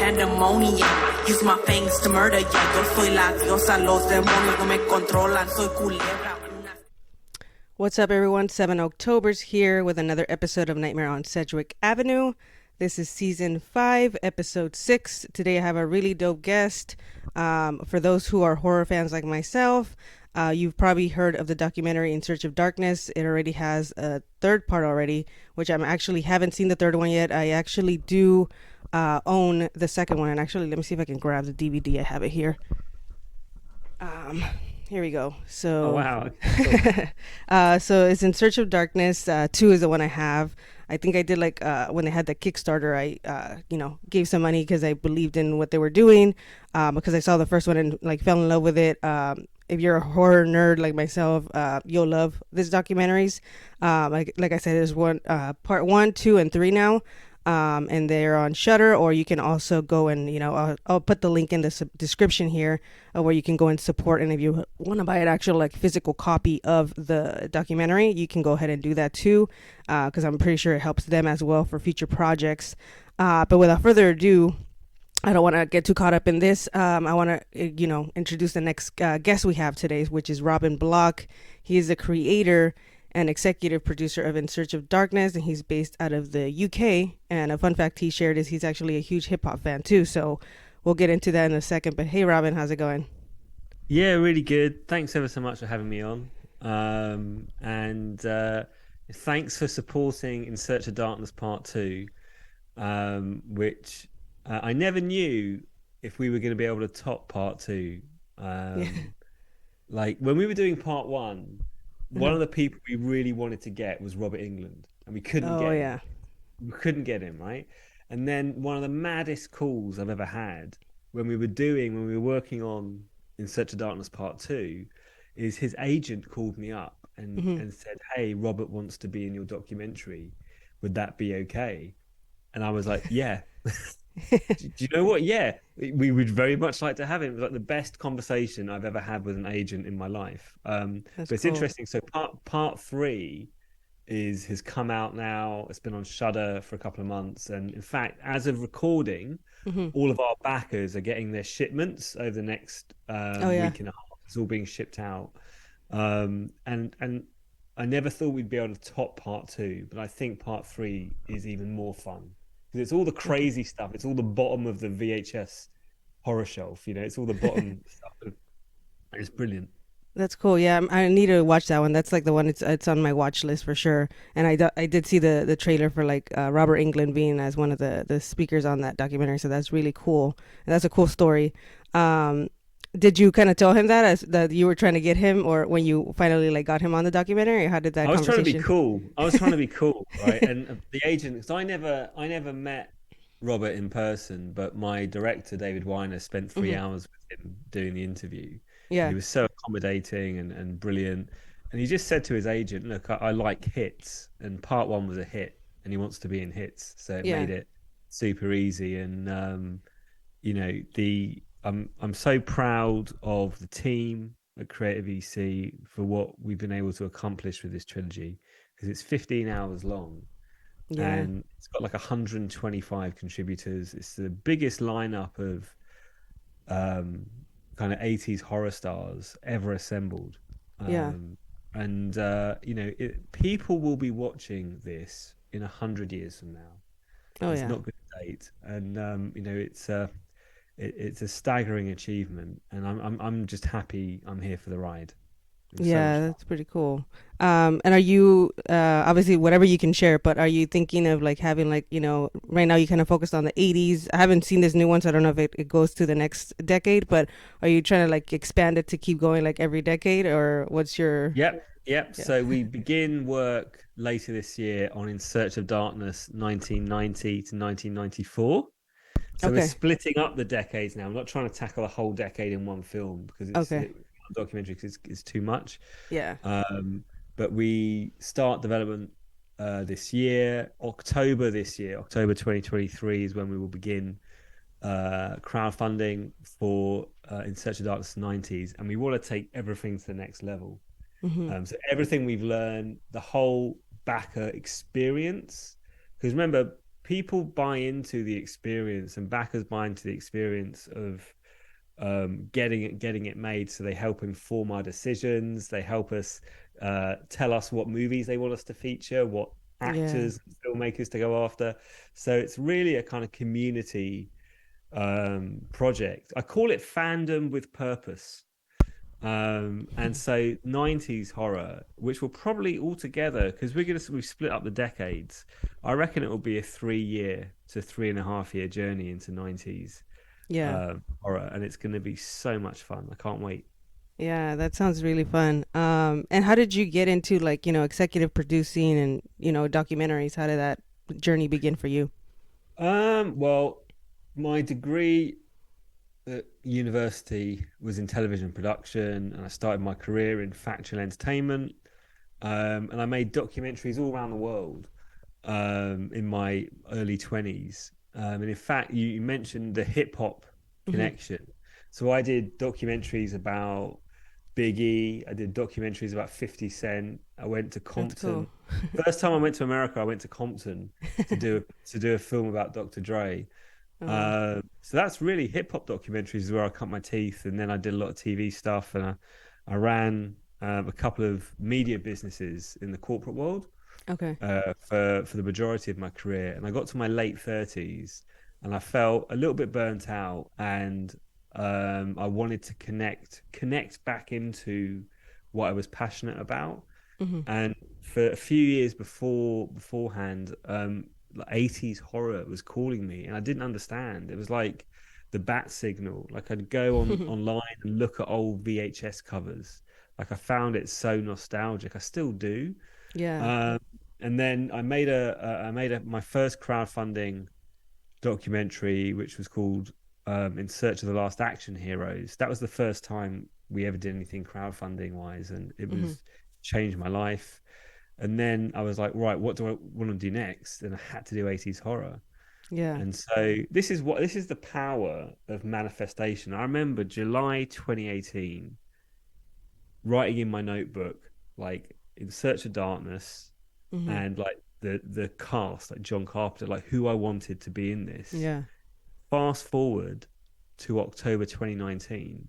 pandemonium. Use my fangs to murder ya. Yo soy la diosa, los demonios no me controlan. Soy culebra. What's up, everyone? 7 Octoberz here with another episode of Nightmare on Sedgwick Avenue. This is season 5, episode 6. Today I have a really dope guest. For those who are horror fans like myself, you've probably heard of the documentary In Search of Darkness. It already has a third part already, which I'm actually haven't seen the third one yet. I actually do own the second one. And actually, let me see if I can grab the DVD. I have it here. Here we go. So, oh, wow. Cool. So it's In Search of Darkness. 2 is the one I have. I think I did like when they had the Kickstarter, I gave some money because I believed in what they were doing, because I saw the first one and like fell in love with it. If you're a horror nerd like myself, you'll love these documentaries. Like I said, there's one part 1, 2, and 3 now. And they're on Shudder, or you can also go and, I'll put the link in the description here where you can go and support. And if you want to buy an actual like physical copy of the documentary, you can go ahead and do that too, because I'm pretty sure it helps them as well for future projects. But without further ado, I don't want to get too caught up in this. I want to, introduce the next guest we have today, which is Robin Block. He is the creator and executive producer of In Search of Darkness, and he's based out of the UK. And a fun fact he shared is he's actually a huge hip-hop fan too, so we'll get into that in a second. But hey, Robin, how's it going? Yeah, really good. Thanks ever so much for having me on. And thanks for supporting In Search of Darkness Part 2, which I never knew if we were going to be able to top Part 2. Like when we were doing Part 1, one of the people we really wanted to get was Robert Englund, and we couldn't get him. We couldn't get him, right? And then one of the maddest calls I've ever had when we were working on In Search of Darkness Part 2 is his agent called me up and said, "Hey, Robert wants to be in your documentary. Would that be okay?" And I was like, "Yeah." Do you know what? Yeah, we would very much like to have him. It was like the best conversation I've ever had with an agent in my life. But it's cool. Interesting. So part 3 has come out now. It's been on Shudder for a couple of months, and in fact, as of recording, all of our backers are getting their shipments over the next week and a half. It's all being shipped out, and I never thought we'd be able to top part 2, but I think part 3 is even more fun. Because it's all the crazy stuff. It's all the bottom of the VHS horror shelf. It's all the bottom stuff. It's brilliant. That's cool. Yeah, I need to watch that one. That's like the one. It's on my watch list for sure. And I did see the trailer for like Robert Englund being as one of the speakers on that documentary. So that's really cool. And that's a cool story. Did you kind of tell him that you were trying to get him, or when you finally like got him on the documentary? Or how did that? I was trying to be cool. Right? And the agent, because I never met Robert in person, but my director David Weiner spent 3 hours with him doing the interview. Yeah, he was so accommodating and brilliant. And he just said to his agent, "Look, I like hits, and part 1 was a hit, and he wants to be in hits, so it made it super easy." And I'm so proud of the team at CreatorVC for what we've been able to accomplish with this trilogy, because it's 15 hours long, and it's got like 125 contributors. It's the biggest lineup of kind of 80s horror stars ever assembled. People will be watching this in 100 years from now. It's not going to date, and it's a staggering achievement, and I'm just happy I'm here for the ride. That's pretty cool. And are you obviously whatever you can share, but are you thinking of like having like, right now you kind of focused on the 80s. I haven't seen this new one, so I don't know if it goes to the next decade, but are you trying to like expand it to keep going like every decade, or what's your... Yep. So we begin work later this year on In Search of Darkness 1990 to 1994. So we're splitting up the decades now. I'm not trying to tackle a whole decade in one film, because it's documentary, because it's too much. But we start development this year. October 2023 is when we will begin crowdfunding for In Search of Darkness 90s, and we want to take everything to the next level. So everything we've learned, the whole backer experience, because remember, people buy into the experience, and backers buy into the experience of getting it made. So they help inform our decisions. They help us tell us what movies they want us to feature, what Yeah. actors, filmmakers to go after. So it's really a kind of community project. I call it fandom with purpose. And so 90s horror, which will probably altogether, because we've split up the decades, I reckon it will be a 3 year to 3.5 year journey into 90s Yeah. horror, and it's going to be so much fun. I can't wait. Yeah, that sounds really fun. And how did you get into like, executive producing and, documentaries? How did that journey begin for you? Well, my degree at university was in television production, and I started my career in factual entertainment. And I made documentaries all around the world in my early 20s. And in fact, you mentioned the hip hop Hmm. connection. So I did documentaries about Biggie. I did documentaries about 50 Cent. I went to That's cool. Compton. First time I went to America, I went to Compton to do a film about Dr. Dre. Oh, wow. So that's really hip hop documentaries is where I cut my teeth, and then I did a lot of TV stuff, and I ran a couple of media businesses in the corporate world Okay. for the majority of my career. And I got to my late 30s, and I felt a little bit burnt out, and I wanted to connect back into what I was passionate about. Hmm. And for a few years beforehand, like 80s horror was calling me, and I didn't understand. It was like the bat signal. Like I'd go online and look at old VHS covers. Like I found it so nostalgic. I still do. Yeah. Um, and then I made my first crowdfunding documentary, which was called In Search of the Last Action Heroes. That was the first time we ever did anything crowdfunding wise, and it Hmm. was changed my life. And then I was like, right, what do I want to do next? And I had to do 80s horror. Yeah. And so this is the power of manifestation. I remember July 2018 writing in my notebook, like In Search of Darkness, Hmm. and like the cast, like John Carpenter, like who I wanted to be in this. Yeah. Fast forward to October 2019,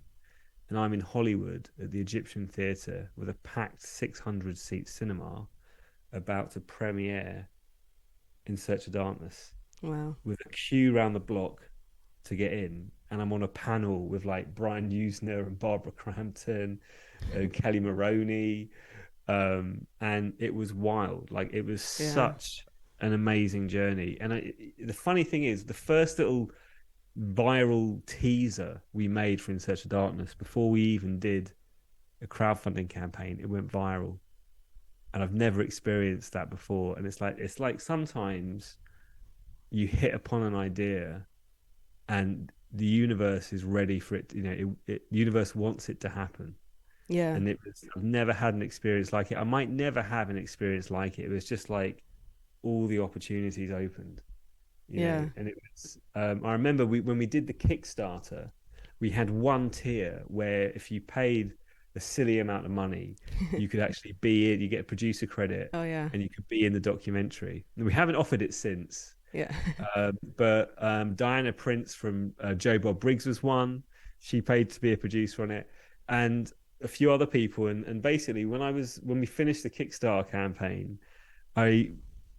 and I'm in Hollywood at the Egyptian Theatre with a packed 600 seat cinema about to premiere In Search of Darkness Wow. with a queue around the block to get in. And I'm on a panel with like Brian Usner and Barbara Crampton and Kelly Maroney. And it was wild. Like it was Yeah. such an amazing journey. And the funny thing is, the first little viral teaser we made for In Search of Darkness before we even did a crowdfunding campaign, it went viral. And I've never experienced that before. And it's like sometimes you hit upon an idea and the universe is ready for it. The universe wants it to happen. Yeah. And I've never had an experience like it. I might never have an experience like it. It was just like all the opportunities opened, Yeah. and it was, I remember when we did the Kickstarter, we had one tier where if you paid a silly amount of money, you could actually be in, you get a producer credit Oh, yeah. and you could be in the documentary. And we haven't offered it since. Yeah. But Diana Prince from Joe Bob Briggs was one. She paid to be a producer on it, and a few other people. And basically, when we finished the Kickstarter campaign, I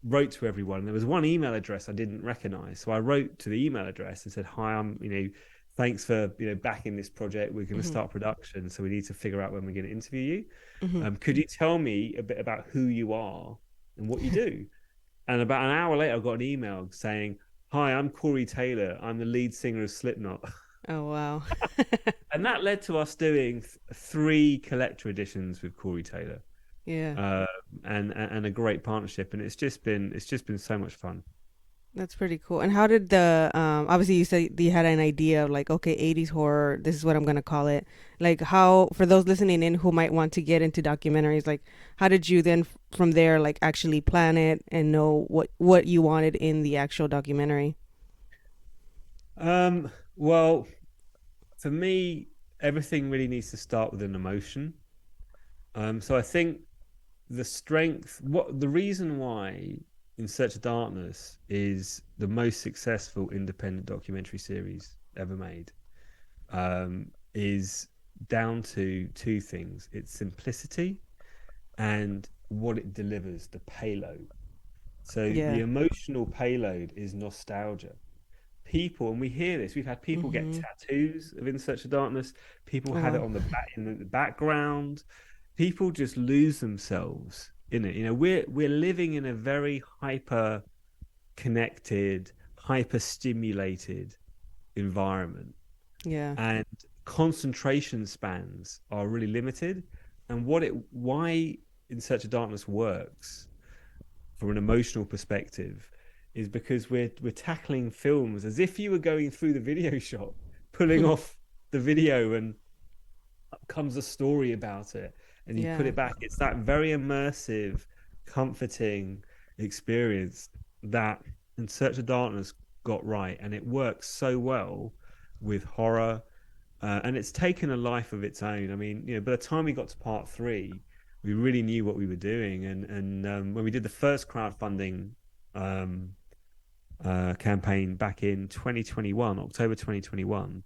wrote to everyone. There was one email address I didn't recognize, so I wrote to the email address and said, "Hi, thanks for backing this project. We're going to Hmm. start production, so we need to figure out when we're going to interview you. Hmm. Could you tell me a bit about who you are and what you do?" And about an hour later, I got an email saying, "Hi, I'm Corey Taylor. I'm the lead singer of Slipknot." Oh, wow. And that led to us doing three collector editions with Corey Taylor, Yeah. uh, and a great partnership. And it's just been so much fun. That's pretty cool. And how did the obviously you said you had an idea of like, okay, 80s horror, this is what I'm gonna call it. Like how for those listening in who might want to get into documentaries, like how did you then from there like actually plan it and know what you wanted in the actual documentary? Well, for me, everything really needs to start with an emotion. So I think the reason why In Search of Darkness is the most successful independent documentary series ever made, is down to two things: its simplicity and what it delivers, the payload. So the Yeah. emotional payload is nostalgia. People, and we hear this, we've had people get Mm-hmm. tattoos of In Search of Darkness. People Oh had it wow. on the back in the background. People just lose themselves in it. You know, we're living in a very hyper connected, hyper stimulated environment, Yeah. and concentration spans are really limited. And why In Search of Darkness works from an emotional perspective is because we're tackling films as if you were going through the video shop, pulling off the video, and comes a story about it, and you put Yeah. it back. It's that very immersive, comforting experience that In Search of Darkness got right, and it works so well with horror. And it's taken a life of its own. I mean, you know, by the time we got to part three, we really knew what we were doing. And when we did the first crowdfunding um, campaign back in 2021, October 2021,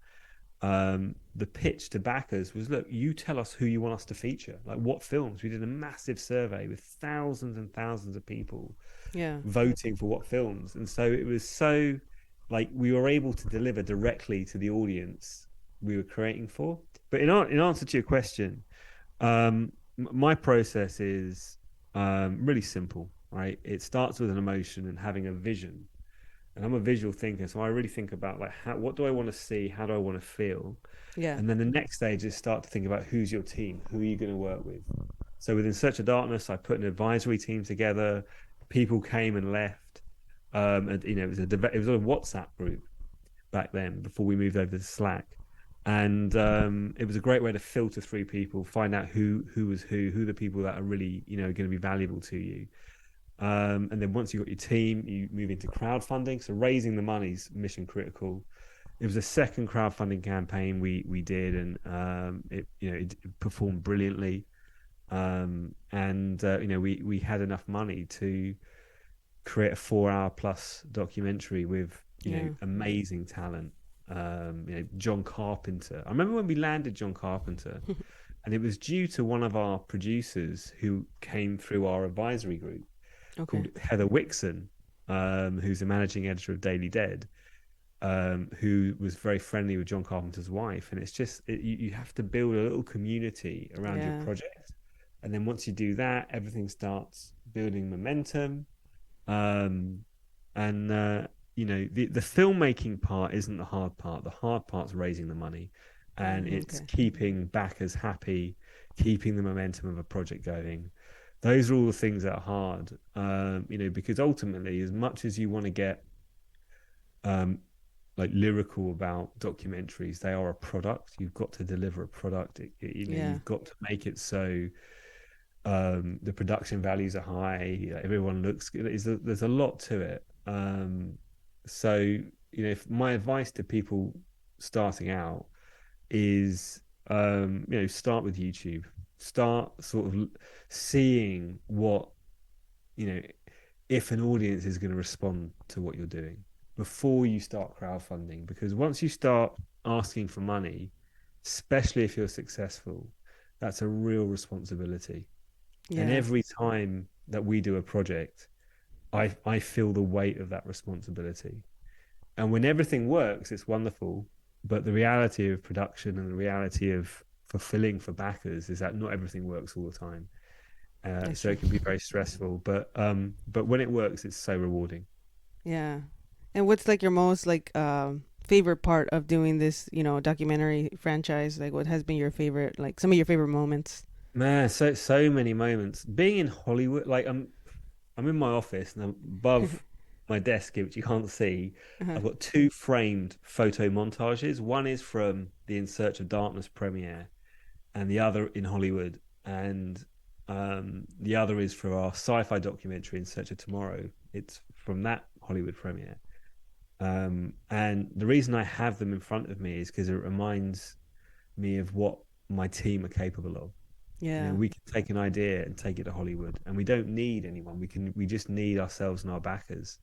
the pitch to backers was, look, you tell us who you want us to feature, like what films. We did a massive survey with thousands and thousands of people Yeah. voting for what films. And so it was so, like, we were able to deliver directly to the audience we were creating for. But in answer to your question, my process is really simple, right? It starts with an emotion and having a vision. And I'm a visual thinker, so I really think about, like, what do I want to see, how do I want to feel, Yeah. and then the next stage is start to think about who's your team, who are you going to work with. So within Search of Darkness, I put an advisory team together. People came and left. And you know, it was a WhatsApp group back then before we moved over to Slack, and it was a great way to filter through people, find out who was who the people that are really, you know, going to be valuable to you. And then once you got your team, you move into crowdfunding. So raising the money's mission critical. It was a second crowdfunding campaign we did, and it performed brilliantly. And you know, we had enough money to create a 4 hour plus documentary with, you know, Yeah. amazing talent. You know, John Carpenter. I remember when we landed John Carpenter, and it was due to one of our producers who came through our advisory group Okay. called Heather Wixon, who's the managing editor of Daily Dead, who was very friendly with John Carpenter's wife. And it's just, you have to build a little community around your Yeah. project. And then once you do that, everything starts building momentum. Um, and you know, the filmmaking part isn't the hard part. The hard part's raising the money, and it's Okay. keeping backers happy, keeping the momentum of a project going. Those are all the things that are hard. You know, because ultimately, as much as you want to get um, like lyrical about documentaries, they are a product. You've got to deliver a product. You know, Yeah. you've got to make it so the production values are high. Everyone looks good. There's a lot to it. So, you know, if my advice to people starting out is, you know, start with YouTube. Start sort of seeing what, you know, if an audience is going to respond to what you're doing before you start crowdfunding. Because once you start asking for money, especially if you're successful, that's a real responsibility. And Yeah. every time that we do a project, I feel the weight of that responsibility. And when everything works, it's wonderful. But the reality of production and the reality of fulfilling for backers is that not everything works all the time. That's So true. it can be very stressful. But when it works, it's so rewarding. Yeah. And what's like your most like favorite part of doing this, documentary franchise? Like what has been your favorite, like some of your favorite moments? Man, so many moments. Being in Hollywood, like I'm in my office, and above my desk, which you can't see, Uh-huh. I've got two framed photo montages. One is from the In Search of Darkness premiere, and the other in Hollywood. And the other is for our sci-fi documentary In Search of Tomorrow. It's from that Hollywood premiere. And the reason I have them in front of me is because it reminds me of what my team are capable of. Yeah. We can take an idea and take it to Hollywood, and we don't need anyone. We just need ourselves and our backers.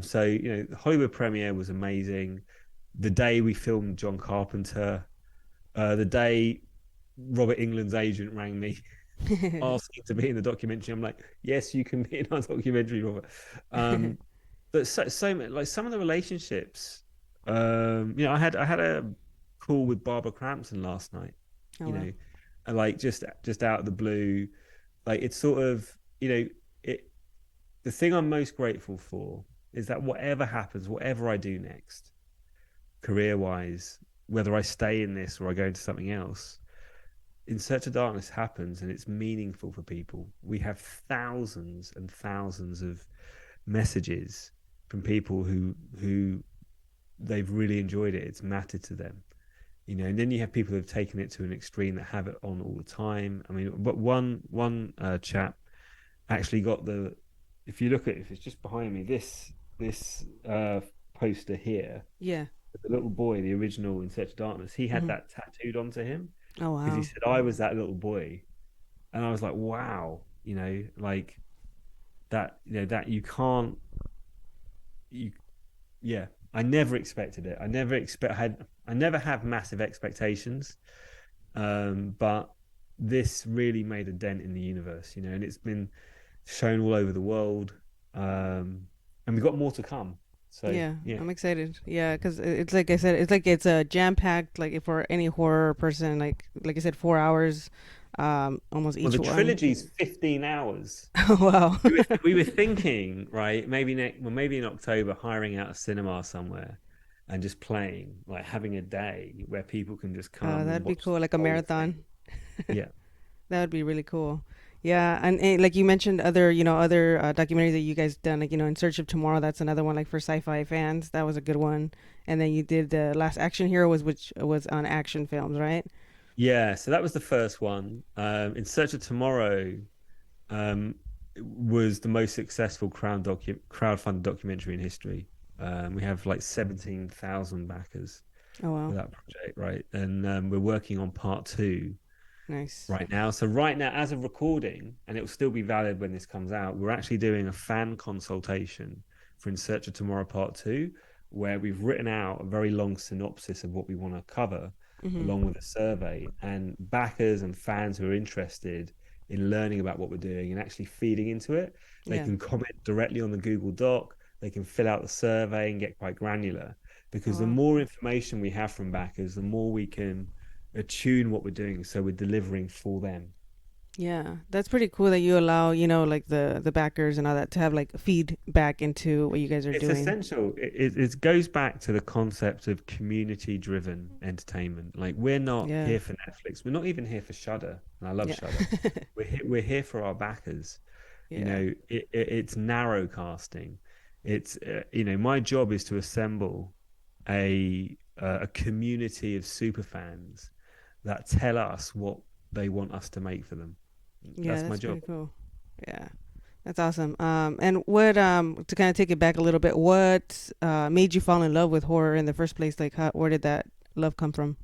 So the Hollywood premiere was amazing. The day we filmed John Carpenter, the day Robert England's agent rang me asking to be in the documentary, I'm like, yes, you can be in our documentary, Robert. But like some of the relationships, I had a call with Barbara Crampton last night, Oh, you wow. know, and like just out of the blue, like it's sort of, it. The thing I'm most grateful for is that whatever happens, whatever I do next, career wise, whether I stay in this or I go into something else, In Search of Darkness happens and it's meaningful for people. We have thousands and thousands of messages from people who they've really enjoyed it. It's mattered to them, and then you have people who've taken it to an extreme that have it on all the time. I mean, but one chap actually got the. If you look at, if it's just behind me, this poster here, Yeah. the little boy, the original In Search of Darkness, he had Hmm. that tattooed onto him Oh, because he wow. said I was that little boy, and I was like, wow, like that, that you can't, you, yeah. I never expected it. I never have massive expectations, but this really made a dent in the universe, and it's been shown all over the world, and we've got more to come. So Yeah, yeah. I'm excited. Yeah, because it's like I said, it's like it's a jam packed. Like for any horror person, like I said, 4 hours, almost Well, each the one. trilogy's 15 hours. Wow. We were thinking, right, maybe in October, hiring out a cinema somewhere and just playing, like having a day where people can just come and That'd be watch cool, like a the whole thing. marathon. Yeah. That would be really cool. Yeah, and like you mentioned, other documentaries that you guys done, like In Search of Tomorrow. That's another one, like for sci-fi fans. That was a good one. And then you did the Last Action Hero, which was on action films, right? Yeah. So that was the first one. In Search of Tomorrow um, was the most successful crowdfunded documentary in history. We have like 17,000 backers Oh, for wow, that project, right? And we're working on part two nice. right now. So right now, as of recording, and it will still be valid when this comes out, we're actually doing a fan consultation for In Search of Tomorrow Part 2, where we've written out a very long synopsis of what we want to cover, Mm-hmm. along with a survey. And backers and fans who are interested in learning about what we're doing and actually feeding into it, they Yeah. can comment directly on the Google Doc, they can fill out the survey and get quite granular. Oh, Because the wow. more information we have from backers, the more we can attune what we're doing so we're delivering for them. Yeah, that's pretty cool that you allow, like the backers and all that to have like feedback into what you guys are It's doing. essential. It goes back to the concept of community driven entertainment. Like, we're not Yeah. here for Netflix, we're not even here for Shudder, and I love Yeah. Shudder. We're here for our backers. Yeah. It's narrow casting. It's my job is to assemble a community of super fans that tell us what they want us to make for them. Yeah, That's my that's job. pretty cool. Yeah. That's awesome. And what to kind of take it back a little bit, what made you fall in love with horror in the first place? Like, where did that love come from?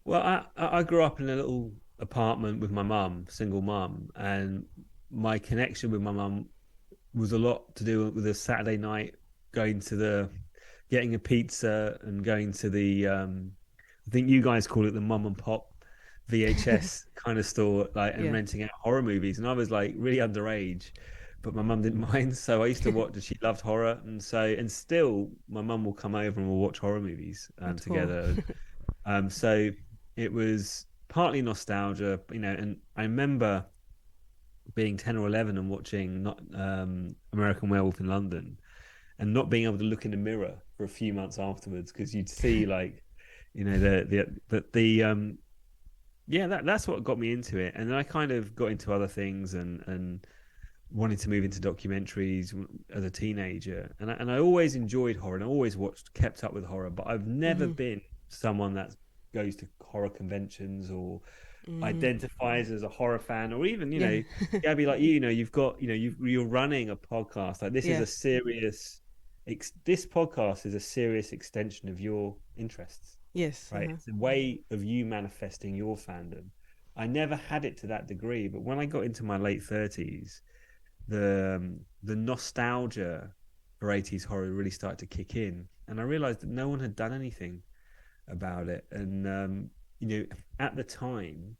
Well, I grew up in a little apartment with my mum, single mum, and my connection with my mum was a lot to do with a Saturday night going to getting a pizza and going to I think you guys call it the mum and pop VHS kind of store, like, and Yeah. renting out horror movies. And I was like really underage, but my mum didn't mind, so I used to watch. And she loved horror, and still my mum will come over and we'll watch horror movies That's cool. together. So it was partly nostalgia, and I remember being 10 or 11 and watching not American Werewolf in London and not being able to look in the mirror for a few months afterwards because you'd see, like, the yeah, that's what got me into it. And then I kind of got into other things and wanted to move into documentaries as a teenager. And I always enjoyed horror and I always kept up with horror, but I've never Mm-hmm. been someone that goes to horror conventions or Mm-hmm. identifies as a horror fan, or even, Yeah. Gabby, like you've got, you're running a podcast. Like, Yeah. this podcast is a serious extension of your interests, Yes. right? Uh-huh. It's a way of you manifesting your fandom. I never had it to that degree, but when I got into my late 30s, the nostalgia for 80s horror really started to kick in, and I realized that no one had done anything about it. And at the time,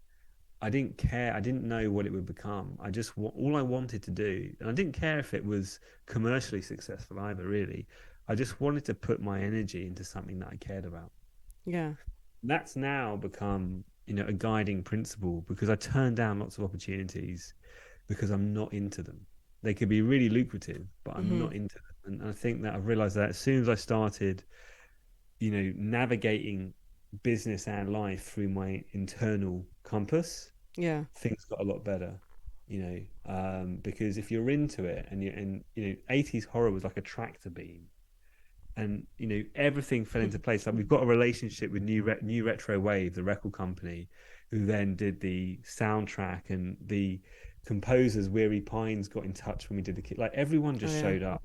I didn't care. I didn't know what it would become. All I wanted to do, and I didn't care if it was commercially successful either, really. I just wanted to put my energy into something that I cared about. Yeah. That's now become, a guiding principle, because I turn down lots of opportunities because I'm not into them. They could be really lucrative, but I'm not into them. And I think that I've realized that as soon as I started, navigating business and life through my internal compass, things got a lot better. Because if you're into it, and 80s horror was like a tractor beam, and everything fell into place. Like, we've got a relationship with New Retro Wave, the record company, who then did the soundtrack, and the composers Weary Pines got in touch when we did the kit. Like, everyone just showed up,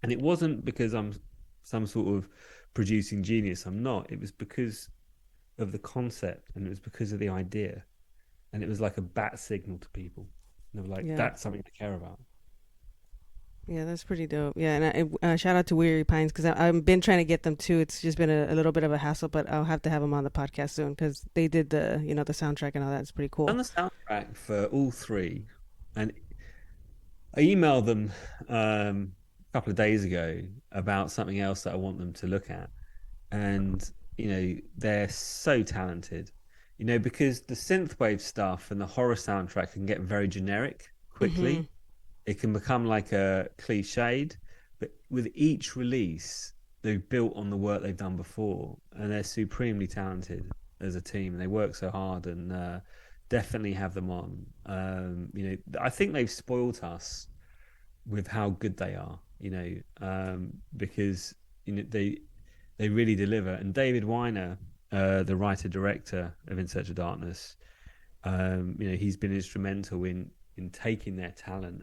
and it wasn't because I'm some sort of producing genius. I'm not. It was because of the concept, and it was because of the idea, and it was like a bat signal to people. And they were like, that's something to care about. Yeah, that's pretty dope. Yeah, and shout out to Weary Pines, because I've been trying to get them too. It's just been a little bit of a hassle, but I'll have to have them on the podcast soon, because they did the the soundtrack and all that. It's pretty cool. On the soundtrack for all three, and I emailed them a couple of days ago about something else that I want them to look at, and they're so talented. Because the synthwave stuff and the horror soundtrack can get very generic quickly. It can become like a cliched, but with each release, they've built on the work they've done before, and they're supremely talented as a team. They work so hard, and definitely have them on. I think they've spoilt us with how good they are. Because they really deliver. And David Weiner, the writer director of In Search of Darkness, he's been instrumental in taking their talent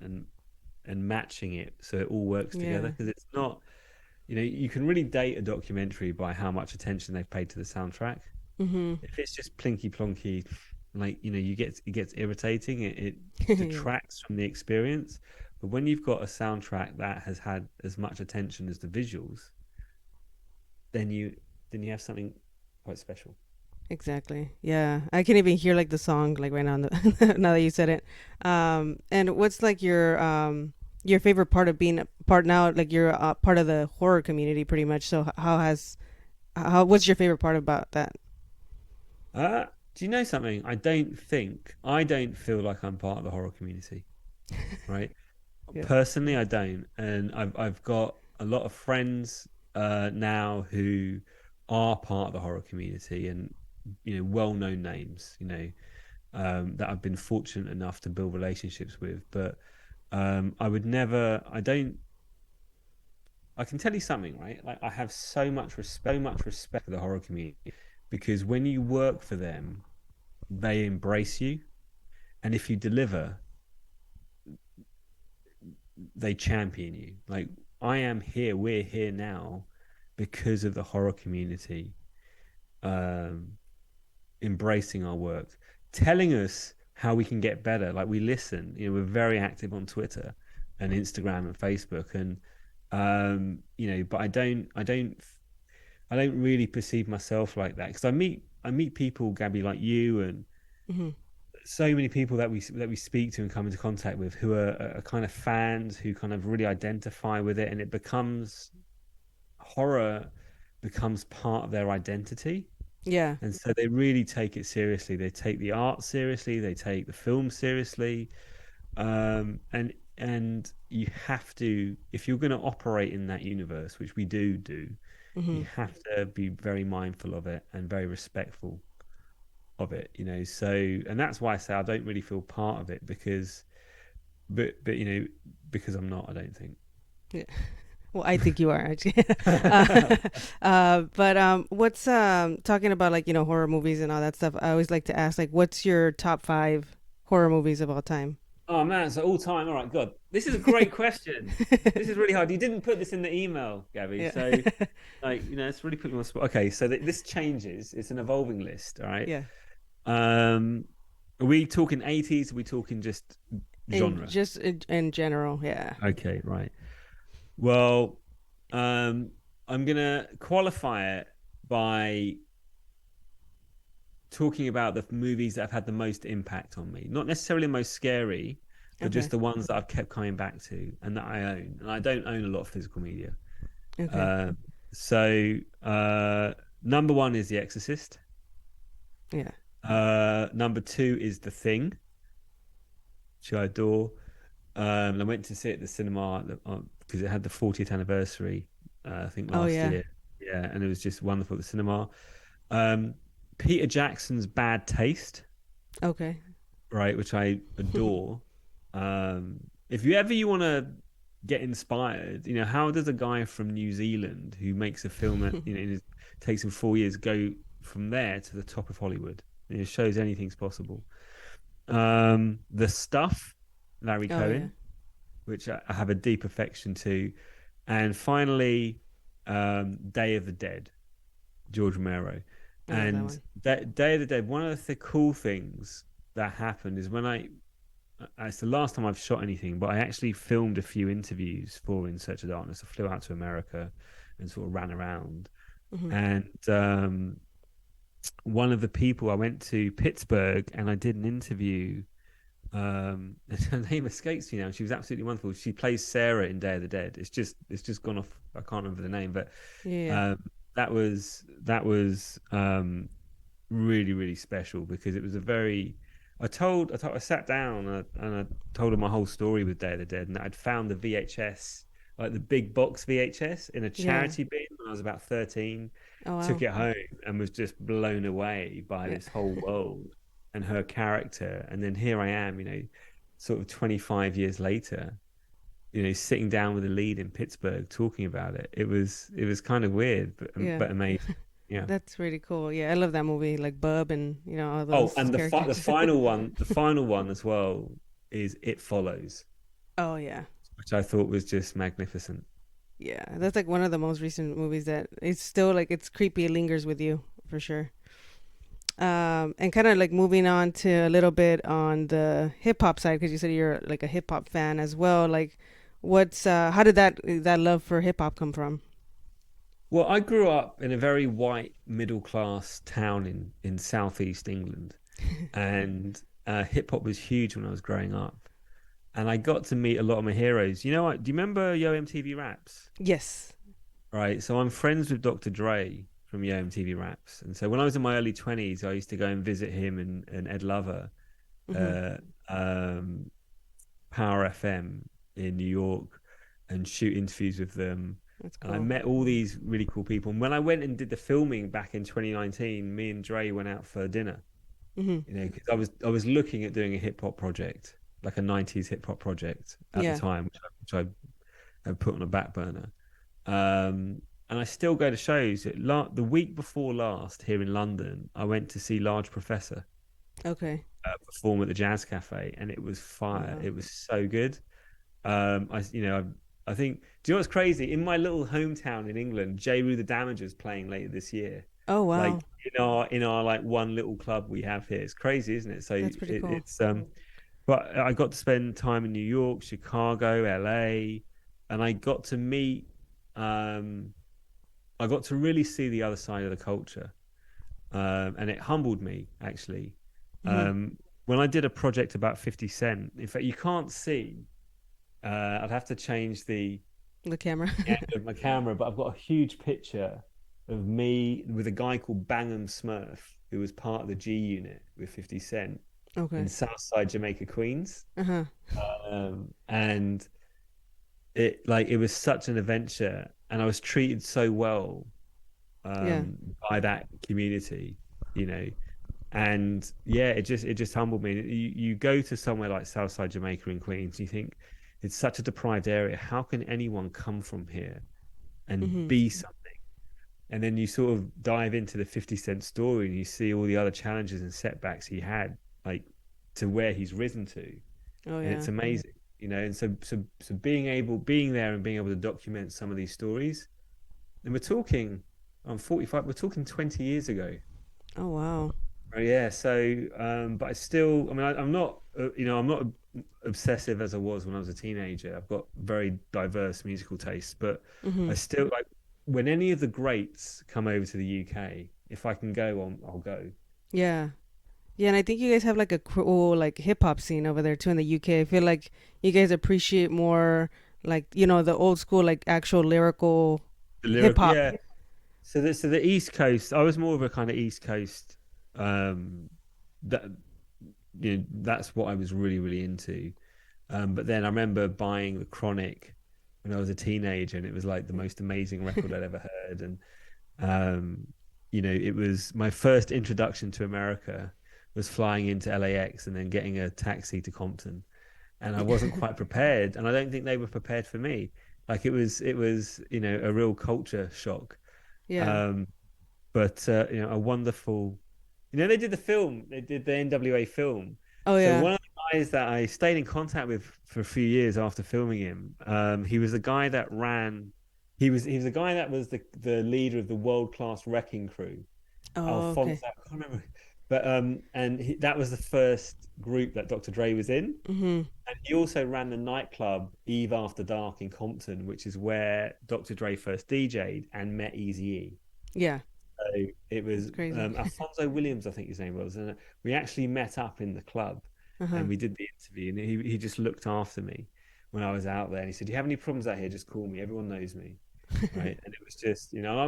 and matching it so it all works together. Because it's not, you can really date a documentary by how much attention they've paid to the soundtrack. If it's just plinky plonky, like it gets irritating. It detracts from the experience. But when you've got a soundtrack that has had as much attention as the visuals, then you have something quite special. Exactly. Yeah, I can even hear like the song like right now. Now that you said it. And what's like your favorite part of being part now? Like, you're part of the horror community, pretty much. So what's your favorite part about that? Do you know something? I don't feel like I'm part of the horror community, right? Personally, I don't, and I've got a lot of friends now who are part of the horror community, and well-known names, that I've been fortunate enough to build relationships with. But I can tell you something, right? Like, I have so much respect for the horror community, because when you work for them, they embrace you, and if you deliver, they champion you. Like, we're here now because of the horror community embracing our work, telling us how we can get better. Like, we listen. We're very active on Twitter and Instagram and Facebook, and but I don't really perceive myself like that, because I meet people, Gabby, like you, and so many people that we speak to and come into contact with, who are kind of fans, who kind of really identify with it, and horror becomes part of their identity. Yeah. And so they really take it seriously. They take the art seriously. They take the film seriously. And you have to, if you're going to operate in that universe, which we do, you have to be very mindful of it and very respectful of it. So, and that's why I say I don't really feel part of it, because I'm not. I don't think. Yeah. Well, I think you are, actually. But what's talking about, like, horror movies and all that stuff, I always like to ask, like, what's your top 5 horror movies of all time? Oh man, so all time. All right, God, this is a great question. This is really hard. You didn't put this in the email, Gabby. Yeah. So, like, it's really put me on the spot. Okay, so this changes. It's an evolving list. All right. Yeah. Are we talking 80s? Are we talking just genre? In general, yeah. Okay, right. Well, I'm gonna qualify it by talking about the movies that have had the most impact on me. Not necessarily the most scary, but just Okay. the ones that I've kept coming back to and that I own. And I don't own a lot of physical media. Okay. Uh, so number one is The Exorcist. Yeah. Number two is The Thing, which I adore. I went to see it at the cinema because it had the 40th anniversary, I think Oh last yeah. year. Yeah, and it was just wonderful at the cinema. Um, Peter Jackson's Bad Taste, Okay. right, which I adore. If you want to get inspired, how does a guy from New Zealand who makes a film that takes him 4 years go from there to the top of Hollywood? It shows anything's possible. The Stuff, Larry Oh yeah. Cohen, which I have a deep affection to, and finally, Day of the Dead, George Romero. I love that And one. that Day of the Dead, one of the cool things that happened is it's the last time I've shot anything, but I actually filmed a few interviews for In Search of Darkness. I flew out to America and sort of ran around. Hmm. And one of the people, I went to Pittsburgh and I did an interview. Her name escapes me now. She was absolutely wonderful. She plays Sarah in Day of the Dead. It's just gone off. I can't remember the name, but Yeah. that was really, really special because it was a very. I sat down and I told her my whole story with Day of the Dead, and I'd found the VHS, like the big box VHS, in a Yeah. charity bin when I was about 13. Oh Took wow. it home and was just blown away by Yeah. this whole world and her character. And then here I am, sort of 25 years later, sitting down with the lead in Pittsburgh talking about it. It was kind of weird, Yeah. but amazing. Yeah. That's really cool. Yeah, I love that movie, like Bub and all Oh, those and the characters. final one as well is It Follows, Oh yeah. which I thought was just magnificent. Yeah, that's like one of the most recent movies that it's still like it's creepy. It lingers with you for sure. And kind of like moving on to a little bit on the hip hop side, because you said you're like a hip hop fan as well. Like, how did that love for hip hop come from? Well, I grew up in a very white middle class town in southeast England, and hip hop was huge when I was growing up. And I got to meet a lot of my heroes. You know what? Do you remember Yo MTV Raps? Yes. Right. So I'm friends with Dr. Dre from Yo MTV Raps, and so when I was in my early 20s, I used to go and visit him and Ed Lover, Hmm. uh, um, Power FM in New York, and shoot interviews with them. That's And I cool. met all these really cool people. And when I went and did the filming back in 2019, me and Dre went out for dinner. Hmm. Because I was looking at doing a hip hop project, like a 90s hip hop project at the Yeah. time, which I had put on a back burner. And I still go to shows. The week before last here in London, I went to see Large Professor Okay. perform at the Jazz Cafe, and it was Oh fire. wow. It was so good. I think. Do you know what's crazy? In my little hometown in England, J. Rue the Damager's playing later this year. Oh Like wow. in our like one little club we have here. It's crazy, isn't it? So That's pretty cool. it's But I got to spend time in New York, Chicago, LA, and um, I got to really see the other side of the culture, and it humbled me actually. Hmm. When I did a project about 50 Cent, in fact, you can't see. I'd have to change the The camera. angle of my camera, but I've got a huge picture of me with a guy called Bangham Smurf, who was part of the G Unit with 50 Cent in Okay. Southside Jamaica, Queens. Uh huh. And it was such an adventure, and I was treated so well Yeah. by that community, you know. And yeah, it just humbled me. You go to somewhere like Southside Jamaica in Queens, you think it's such a deprived area. How can anyone come from here and Hmm. be something? And then you sort of dive into the 50 Cent story and you see all the other challenges and setbacks he had, like to where he's risen to. Oh And it's yeah. amazing, you know. And so being there and being able to document some of these stories. And I'm 45, we're talking 20 years ago, Oh wow. Yeah, so but I still, I mean, I'm not, I'm not obsessive as I was when I was a teenager. I've got very diverse musical tastes, but Hmm. I still like when any of the greats come over to the UK. If I can go on, I'll go. Yeah. Yeah, and I think you guys have like a cool like hip hop scene over there too in the UK. I feel like you guys appreciate more like, the old school like actual lyrical The hip lyric, hop. yeah. So the East Coast, I was more of a kind of East Coast. That that's what I was really really into. But then I remember buying the Chronic when I was a teenager, and it was like the most amazing record I'd ever heard. And um, it was my first introduction to America was flying into LAX and then getting a taxi to Compton, and I wasn't quite prepared, and I don't think they were prepared for me. Like it was a real culture shock. Yeah. Um, but a wonderful. They did the film. They did the NWA film. Oh So yeah. one of the guys that I stayed in contact with for a few years after filming him, he was the guy that ran. He was the guy that was the leader of the world class wrecking crew. Oh, Alphonse, okay. I can't remember, but that was the first group that Dr. Dre was in, Mhm. and he also ran the nightclub Eve After Dark in Compton, which is where Dr. Dre first DJ'd and met Eazy-E. Yeah. So it That's was crazy. Alfonso Williams, I think his name was, and we actually met up in the club Uh-huh. and we did the interview. And he just looked after me when I was out there, and he said, "Do you have any problems out here? Just call me. Everyone knows me, right?" And it was just, I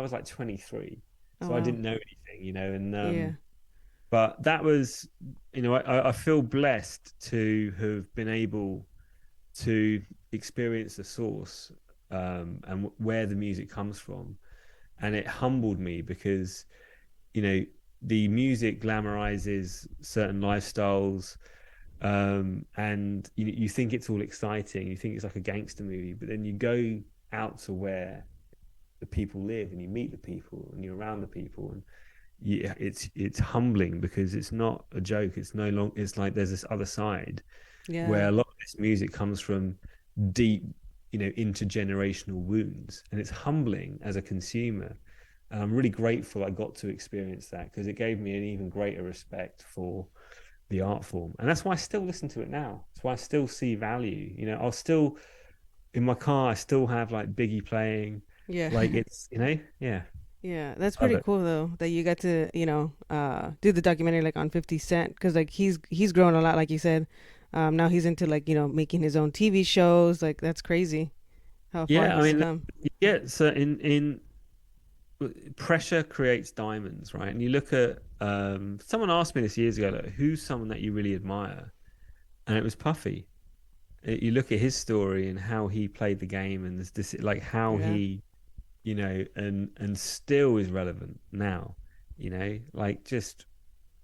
was like 23, Oh so I wow. didn't know anything, and Yeah. but that was, I feel blessed to have been able to experience the source and where the music comes from, and it humbled me because you know the music glamorizes certain lifestyles, and you think it's all exciting, you think it's like a gangster movie, but then you go out to where the people live and you meet the people and you're around the people, and yeah, it's humbling because it's not a joke. It's no long it's like there's this other side where Yeah. a lot of this music comes from deep, intergenerational wounds, and it's humbling as a consumer. And I'm really grateful I got to experience that because it gave me an even greater respect for the art form. And that's why I still listen to it now. That's why I still see value. I'll still in my car, I still have like Biggie playing. Yeah. Like it's, yeah, Yeah, that's love pretty it. cool though that you got to, do the documentary like on 50 Cent because like he's grown a lot like you said. Now he's into like, making his own TV shows. Like that's crazy how far Yeah, I he's mean, come. yeah. So in pressure creates diamonds, right? And you look at someone asked me this years ago, like, who's someone that you really admire? And it was Puffy. You look at his story and how he played the game, and this like how Yeah. he, and still is relevant now. Like just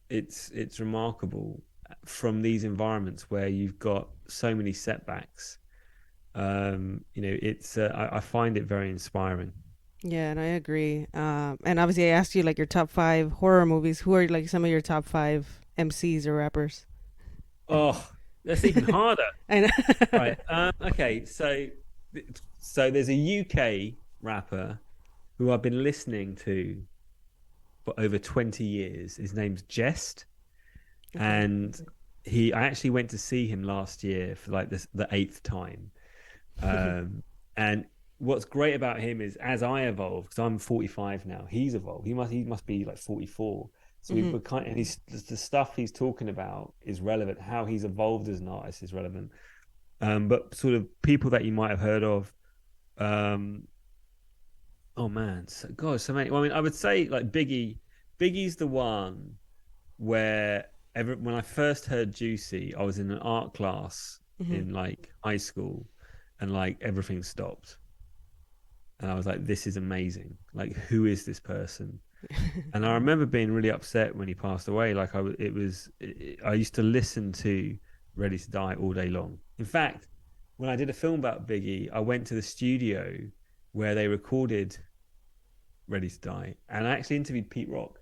it's remarkable from these environments where you've got so many setbacks. It's I find it very inspiring. Yeah, and I agree. And obviously I asked you like your top 5 horror movies. Who are like some of your top 5 MCs or rappers? Oh, that's even harder. I know. Right. Okay. So there's a UK rapper who I've been listening to for over 20 years. His name's Jest, Okay. and I actually went to see him last year for like the eighth time. Um, and what's great about him is as I evolve, because I'm 45 now, he's evolved. He must be like 44. So Hmm. we're kind, and the stuff he's talking about is relevant. How he's evolved as an artist is relevant. But sort of people that you might have heard of. Um, oh man, God, so many. Well, I mean, I would say like Biggie. Biggie's the one where when I first heard Juicy, I was in an art class Hmm. in like high school, and like everything stopped, and I was like, "This is amazing! Like, who is this person?" And I remember being really upset when he passed away. Like, I used to listen to Ready to Die all day long. In fact, when I did a film about Biggie, I went to the studio where they recorded Ready to Die, and I actually interviewed Pete Rock.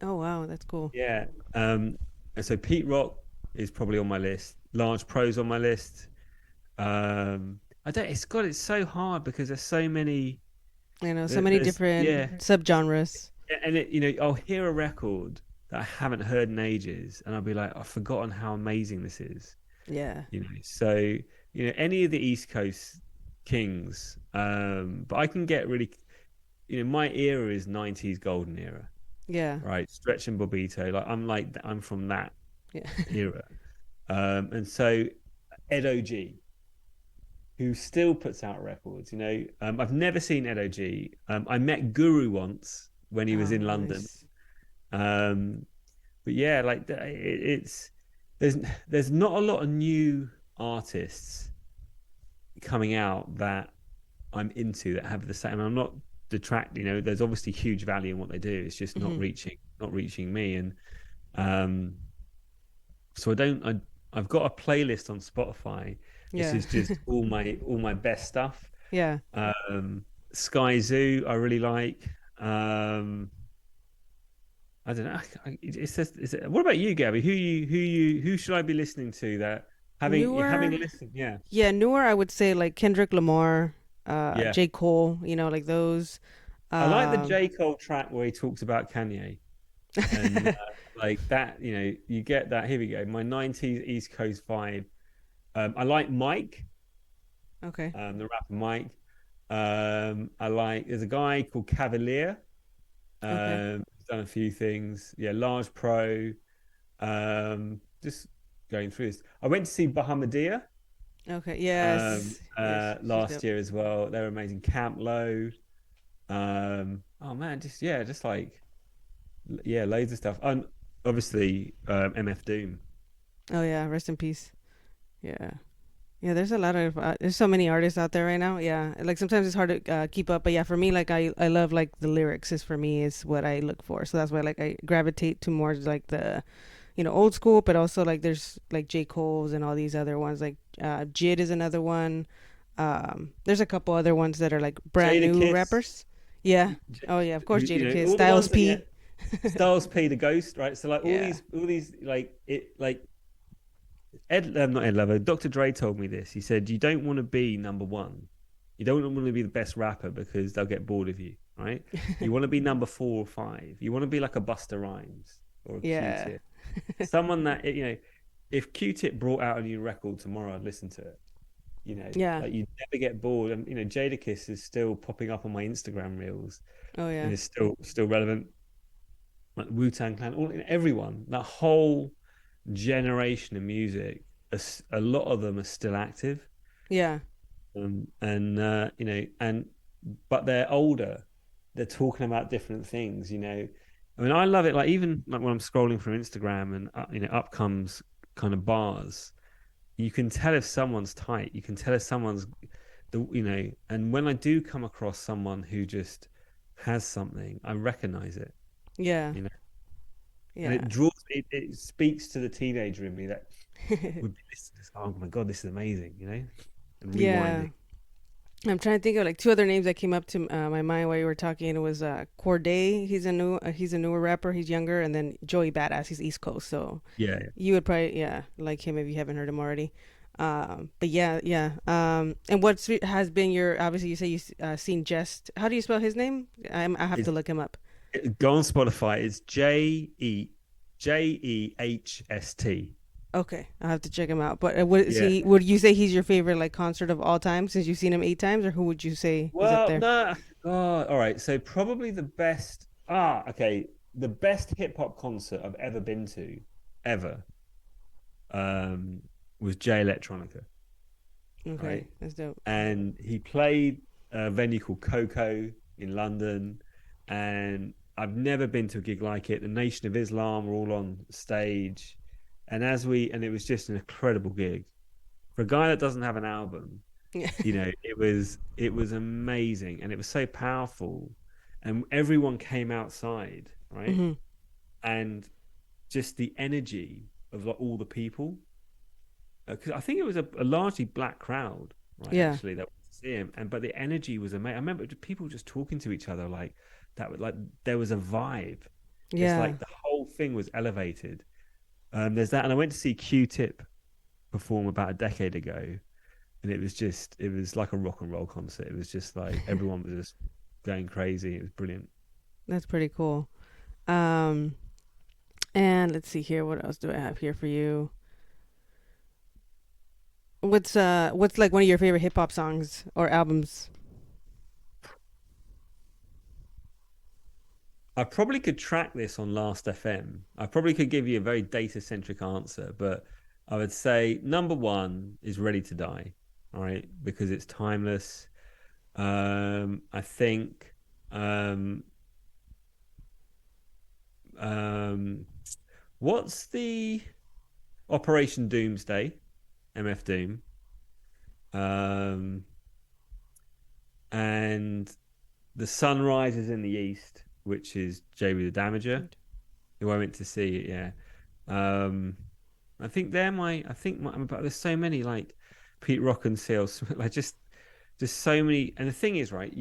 Oh wow, that's cool. Yeah. And so Pete Rock is probably on my list. Large Pro's on my list. I don't. It's so hard because there's so many. So many There's different yeah, subgenres. and I'll hear a record that I haven't heard in ages, and I'll be like, I've forgotten how amazing this is. Yeah. So any of the East Coast kings, but I can get really, my era is 90s golden era, Yeah. right? Stretch and Bobbito, I'm from that Yeah. era. And so Ed OG, who still puts out records. I've never seen Ed OG. I met Guru once when he was Oh, in London. nice. But yeah, like it's there's not a lot of new artists coming out that I'm into that have the same. I'm not detracting. There's obviously huge value in what they do. It's just Hmm. not reaching me. And um, so I've got a playlist on Spotify. This Yeah. is just all my best stuff. Yeah. Sky Zoo I really like. I don't know. It's just, what about you, Gabby? Who should I be listening to that having Newer. listened? Yeah, Yeah, newer. I would say like Kendrick Lamar, yeah. J. Cole. Like those. I like the Um, J. Cole track where he talks about Kanye and like that. You get that. Here we go. My '90s East Coast vibe. I like Mike, okay. the rapper Mike. There's a guy called Cavalier. Okay. He's done a few things. Yeah, Large Pro. Just going through this. I went to see Bahamadia Okay. Yes. Yes. She's last dope. year as well. They're amazing. Camp Low. Oh man, loads of stuff. And obviously MF Doom. Oh yeah. Rest in peace. Yeah. Yeah, there's a lot of there's so many artists out there right now. Yeah, like sometimes it's hard to keep up. But yeah, for me, like I love like the lyrics is for me is what I look for. So that's why like I gravitate to more like the, old school. But also like there's like J Cole's and all these other ones. Like Jid is another one. There's a couple other ones that are like brand Jada new Kiss. rappers. Yeah. Oh yeah, of course Jadakiss, All the Styles ones that P. Styles P the Ghost, right? So like Yeah. all these like not Ed Lover. Dr. Dre told me this. He said, "You don't want to be number one. You don't want to be the best rapper because they'll get bored of you, right? You want to be number 4 or 5. You want to be like a Busta Rhymes or a Yeah. Q-Tip, someone that if Q-Tip brought out a new record tomorrow, I'd listen to it. Yeah. Like you'd never get bored. And Jadakiss is still popping up on my Instagram reels Oh and yeah. is still relevant. Like Wu-Tang Clan, everyone, that whole generation of music, a lot of them are still active, Yeah. and but they're older. They're talking about different things. I mean, I love it. Like even like when I'm scrolling through Instagram and up comes kind of bars. You can tell if someone's tight. You can tell if someone's And when I do come across someone who just has something, I recognize it. Yeah. You know. And Yeah. it speaks to the teenager in me that would be listening. Oh my god, this is amazing, and Yeah. rewinding. I'm trying to think of like two other names that came up to my mind while you were talking. It was Corday. He's a newer rapper. He's younger, and then Joey Badass. He's East Coast, so Yeah, yeah. you would probably like him if you haven't heard him already. But yeah, yeah. And has been your obviously you say you seen Jest. How do you spell his name? I have to It's look him up. Go on Spotify. It's Jehst. Okay, I'll have to check him out. But would is Yeah. he? Would you say he's your favorite like concert of all time since you've seen him 8 times, or who would you say is up Well, there? no. Oh, all right. So probably the best. Okay. The best hip hop concert I've ever been to, ever, um, was Jay Electronica. Okay, Right, that's dope. and he played a venue called Coco in London, and I've never been to a gig like it. The Nation of Islam were all on stage, and it was just an incredible gig for a guy that doesn't have an album. Yeah. It was amazing, and it was so powerful, and everyone came outside, right, Hmm. and just the energy of like, all the people, because I think it was a largely black crowd, right? Yeah. Actually, that was to see him, but the energy was amazing. I remember people just talking to each other like that. Like there was a vibe. It's Yeah. like the whole thing was elevated. There's that, and I went to see Q-Tip perform about a decade ago, and it was like a rock and roll concert. It was just like everyone was just going crazy. It was brilliant. That's pretty cool. Um, And let's see here. What else do I have here for you? What's like one of your favorite hip hop songs or albums? I probably could track this on Last FM. I probably could give you a very data centric answer, but I would say number one is Ready to Die, all right, because it's timeless. I think um, um, what's the Operation Doomsday, MF Doom, and The Sun Rises in the East, which is JB the Damager, who I went to see. Yeah, I think they're my. I think my, but there's so many like Pete Rock and CL Smith, like just so many. And the thing is, right,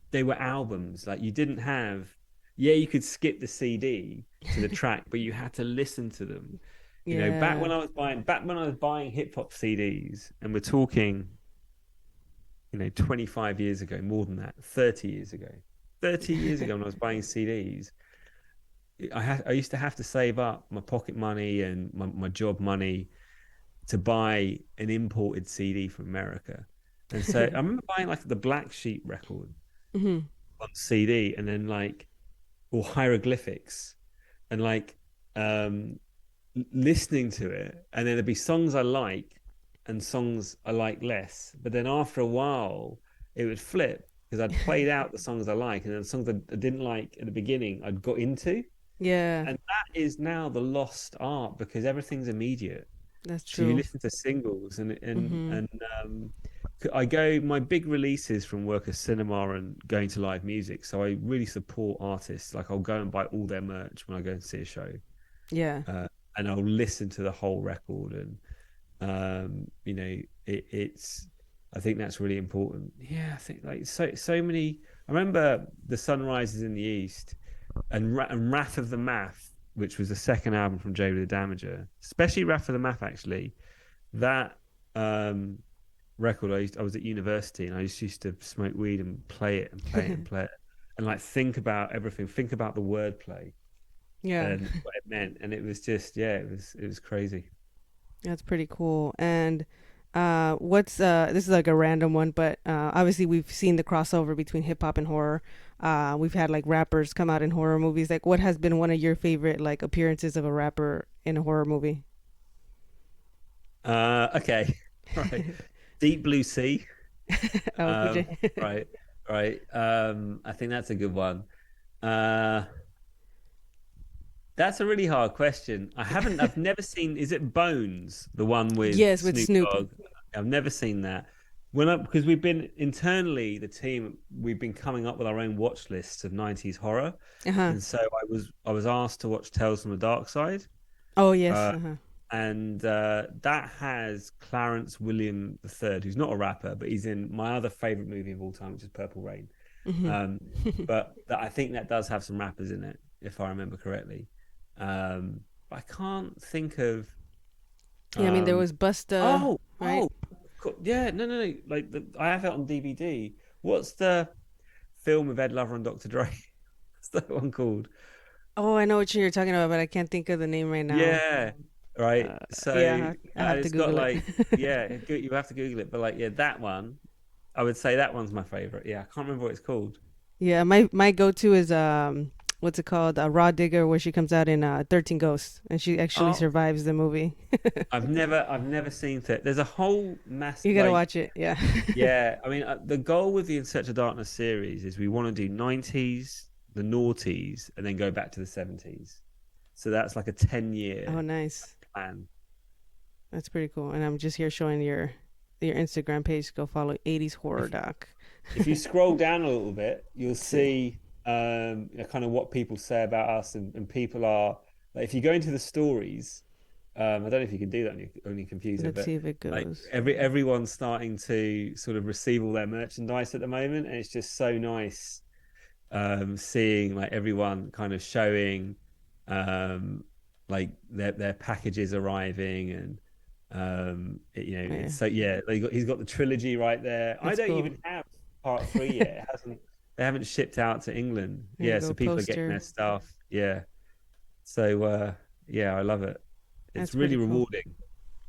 they were albums. Like you didn't have. Yeah, you could skip the CD to the track, but you had to listen to them. You know, back when I was buying hip hop CDs, and we're talking, 25 years ago, more than that, 30 years ago. 30 years ago when I was buying CDs, I used to have to save up my pocket money and my job money to buy an imported CD from America. And so I remember buying like the Black Sheep record on CD, and then or Hieroglyphics, and listening to it, and then there'd be songs I like and songs I like less. But then after a while, it would flip because I'd played out the songs I like, and then the songs I didn't like at the beginning, I'd got into. Yeah. And that is now the lost art because everything's immediate. That's So true. you listen to singles, and I go, my big releases from work of cinema and going to live music. So I really support artists. Like I'll go and buy all their merch when I go and see a show. Yeah. And I'll listen to the whole record, and it's I think that's really important. Yeah, I think like so many. I remember The Sun Rises in the East and Wrath of the Math, which was the second album from Jay the Damager, especially Wrath of the Math. Actually, that record, I was at university and I just used to smoke weed and play it and play it and play it, and like think about everything, think about the wordplay. Yeah. And what it meant, and it was just it was crazy. That's pretty cool. And what's this is like a random one, but obviously we've seen the crossover between hip hop and horror. We've had like rappers come out in horror movies. Like what has been one of your favorite like appearances of a rapper in a horror movie? Okay. Right. Deep Blue Sea. Oh, right. I think that's a good one. That's a really hard question. I've never seen, is it Bones, the one with Yes, with Snoop. Dogg? I've never seen that. Because we've been internally, the team, we've been coming up with our own watch lists of 90s horror. And so I was asked to watch Tales from the Dark Side. Oh, yes. And that has Clarence William III, who's not a rapper, but he's in my other favorite movie of all time, which is Purple Rain. But I think that does have some rappers in it, if I remember correctly. I can't think of. Yeah, I mean there was Busta. Right? Yeah, no. Like I have it on DVD. What's the film with Ed Lover and Dr. Dre? What's that one called? Oh, I know what you're talking about, but I can't think of the name right now. Yeah, right. So yeah, I have to Google it. You have to Google it. But that one, I would say that one's my favorite. Yeah, I can't remember what it's called. Yeah, my go-to is what's it called? Raw Digger, where she comes out in 13 Ghosts, and she actually survives the movie. I've never seen it. There's a whole massive. You gotta watch it. Yeah. Yeah, I mean, the goal with the In Search of Darkness series is we want to do 90s, the noughties, and then go back to the 70s. So that's like a 10-year. Oh, nice plan. That's pretty cool. And I'm just here showing your Instagram page. Go follow 80s Horror Doc. If you scroll down a little bit, you'll see kind of what people say about us, and people are like, if you go into the stories, I don't know if you can do that on your computer. Let's see if it goes. Everyone's starting to sort of receive all their merchandise at the moment, and it's just so nice seeing like everyone kind of showing like their packages arriving, and he's got the trilogy right there. That's I don't cool. even have part 3 yet. They haven't shipped out to England. So people are getting their stuff. Yeah. So yeah, I love it. It's That's really pretty cool. rewarding.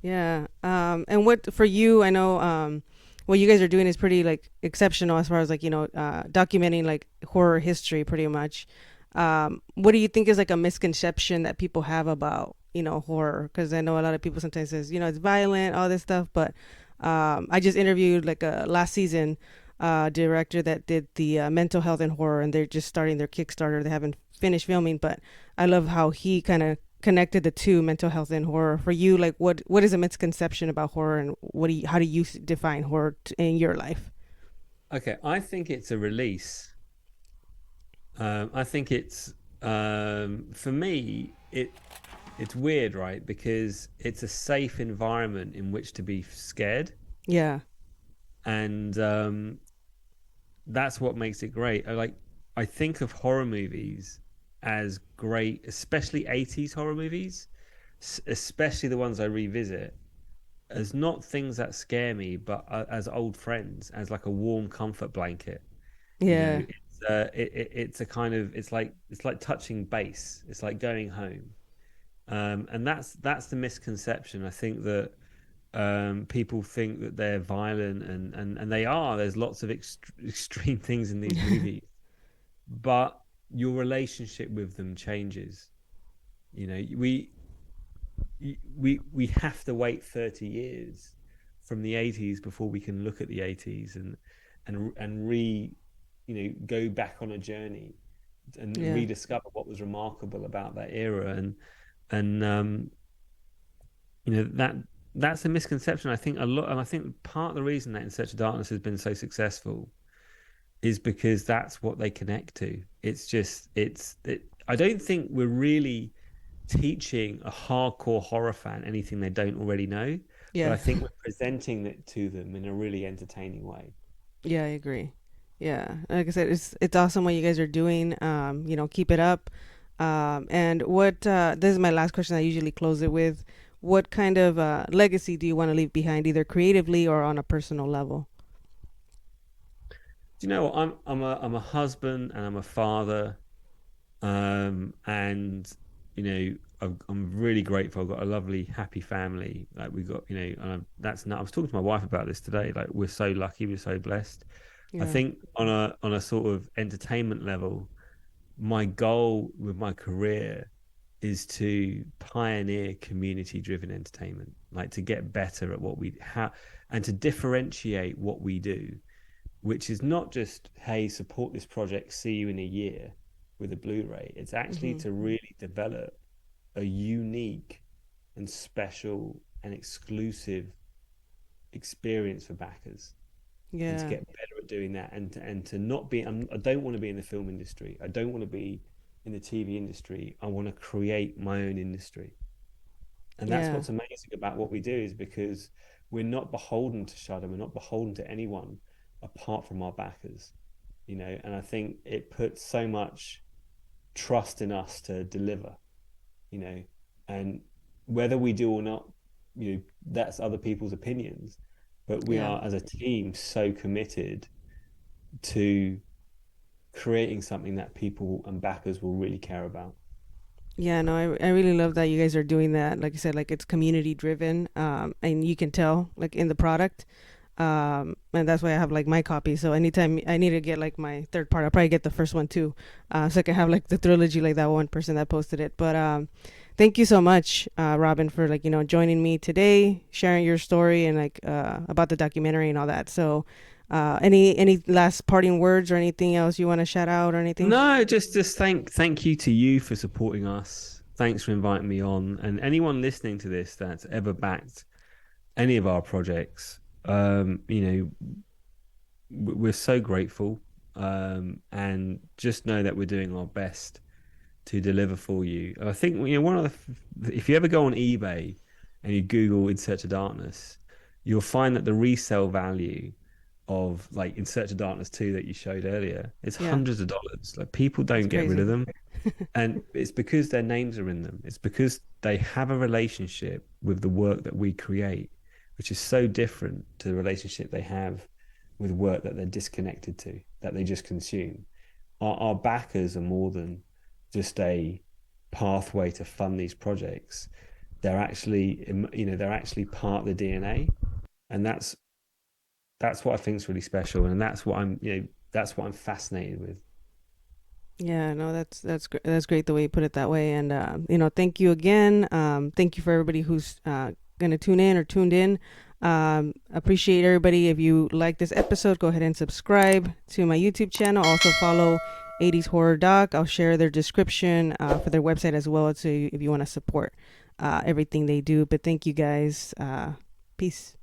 Yeah. And what for you? I know what you guys are doing is pretty like exceptional as far as like documenting like horror history, pretty much. What do you think is like a misconception that people have about horror? Because I know a lot of people sometimes says it's violent, all this stuff, but I just interviewed like a last season director that did the mental health and horror, and they're just starting their Kickstarter. They haven't finished filming, but I love how he kind of connected the two, mental health and horror. For you, like what is a misconception about horror, and how do you define horror in your life? Okay, I think it's a release. I think it's for me it's weird, right? Because it's a safe environment in which to be scared, Yeah. and that's what makes it great. I think of horror movies as great, especially 80s horror movies, especially the ones I revisit, as not things that scare me, but as old friends, as like a warm comfort blanket. You know, Yeah. it's a kind of it's like touching base. It's like going home, and that's the misconception. I think that people think that they're violent, and they are. There's lots of extreme things in these movies, but your relationship with them changes. You know, we have to wait 30 years from the 80s before we can look at the 80s and go back on a journey and Yeah. rediscover what was remarkable about that era. And that's a misconception, I think, a lot. And I think part of the reason that In Search of Darkness has been so successful is because that's what they connect to. I don't think we're really teaching a hardcore horror fan anything they don't already know, but Yeah. I think we're presenting it to them in a really entertaining way. Yeah, I agree. Yeah, like I said, it's awesome what you guys are doing. Keep it up. And what this is my last question. I usually close it with, what kind of legacy do you want to leave behind, either creatively or on a personal level? Do you know what? I'm a husband and I'm a father, and I'm really grateful. I've got a lovely, happy family. Like we got, and that's not. I was talking to my wife about this today. Like we're so lucky, we're so blessed. I Yeah. think on a sort of entertainment level, my goal with my career is to pioneer community driven entertainment, like to get better at what we have and to differentiate what we do, which is not just, hey, support this project, see you in a year with a Blu-ray. It's actually Hmm. to really develop a unique and special and exclusive experience for backers, and to Yeah. get better at doing that, and to not be I don't want to be in the film industry, I don't want to be in the TV industry. I want to create my own industry. And that's Yeah. what's amazing about what we do, is because we're not beholden to Shudder, we're not beholden to anyone apart from our backers, and I think it puts so much trust in us to deliver, you know and whether we do or not, that's other people's opinions, but we Yeah. are as a team so committed to creating something that people and backers will really care about. Yeah, no, I really love that you guys are doing that. Like I said, like it's community driven, and you can tell like in the product. And that's why I have like my copy. So anytime I need to get like my third part, I'll probably get the first one too, so I can have like the trilogy, like that one person that posted it. But thank you so much, Robin, for like joining me today, sharing your story and like about the documentary and all that. So, any last parting words or anything else you want to shout out or anything? No, just thank you to you for supporting us. Thanks for inviting me on, and anyone listening to this that's ever backed any of our projects. We're so grateful, and just know that we're doing our best to deliver for you. And I think one of if you ever go on eBay and you Google In Search of Darkness, you'll find that the resale value of like In Search of Darkness 2 that you showed earlier, it's Yeah, hundreds of dollars. Like people that's don't get rid of crazy. them. And it's because their names are in them. It's because they have a relationship with the work that we create, which is so different to the relationship they have with work that they're disconnected to, that they just consume. Our backers are more than just pathway to fund these projects, they're actually, they're actually part of the DNA, and that's what I think is really special, and that's what I'm fascinated with. Yeah, no, that's great the way you put it that way. And thank you again. Thank you for everybody who's gonna tune in or tuned in. Appreciate everybody. If you like this episode, go ahead and subscribe to my YouTube channel. Also follow 80s Horror Doc. I'll share their description for their website as well, so if you want to support everything they do. But thank you guys. Peace.